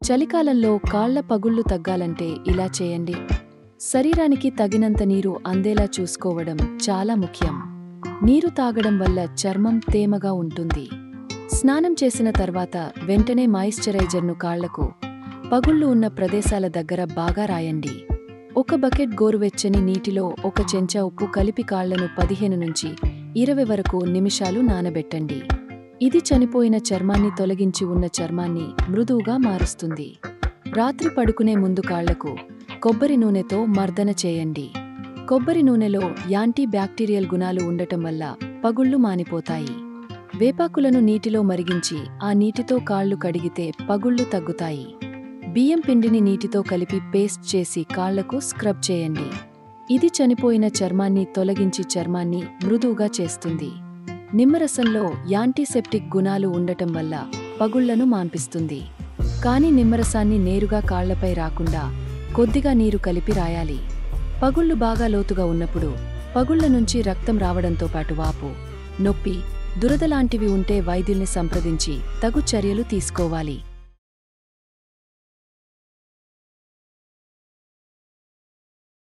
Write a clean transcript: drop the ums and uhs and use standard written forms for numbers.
చలికాలంలో కాళ్ల పగుళ్లు తగ్గాలంటే ఇలా చేయండి. శరీరానికి తగినంత నీరు అందేలా చూసుకోవడం చాలా ముఖ్యం. నీరు తాగడం వల్ల చర్మం తేమగా ఉంటుంది. స్నానం చేసిన తర్వాత వెంటనే మాయిశ్చరైజర్ను కాళ్లకు, పగుళ్లు ఉన్న ప్రదేశాల దగ్గర బాగా రాయండి. ఒక బకెట్ గోరువెచ్చని నీటిలో 1 చెంచా ఉప్పు కలిపి కాళ్లను 15 నుంచి 20 వరకు నిమిషాలు నానబెట్టండి. ఇది చనిపోయిన చర్మాన్ని తొలగించి ఉన్న చర్మాన్ని మృదువుగా మారుస్తుంది. రాత్రి పడుకునే ముందు కాళ్లకు కొబ్బరి నూనెతో మర్దన చేయండి. కొబ్బరి నూనెలో యాంటీ బ్యాక్టీరియల్ గుణాలు ఉండటం వల్ల పగుళ్లు మానిపోతాయి. వేపాకులను నీటిలో మరిగించి ఆ నీటితో కాళ్లు కడిగితే పగుళ్లు తగ్గుతాయి. బియ్యం పిండిని నీటితో కలిపి పేస్ట్ చేసి కాళ్లకు స్క్రబ్ చేయండి. ఇది చనిపోయిన చర్మాన్ని తొలగించి చర్మాన్ని మృదువుగా చేస్తుంది. నిమ్మరసంలో యాంటీసెప్టిక్ గుణాలు ఉండటం వల్ల పగుళ్లను మాన్పిస్తుంది. కానీ నిమ్మరసాన్ని నేరుగా కాళ్లపై రాకుండా కొద్దిగా నీరు కలిపి రాయాలి. పగుళ్లు బాగా లోతుగా ఉన్నప్పుడు పగుళ్ల నుంచి రక్తం రావడంతో పాటు వాపు, నొప్పి, దురద లాంటివి ఉంటే వైద్యుల్ని సంప్రదించి తగు చర్యలు తీసుకోవాలి.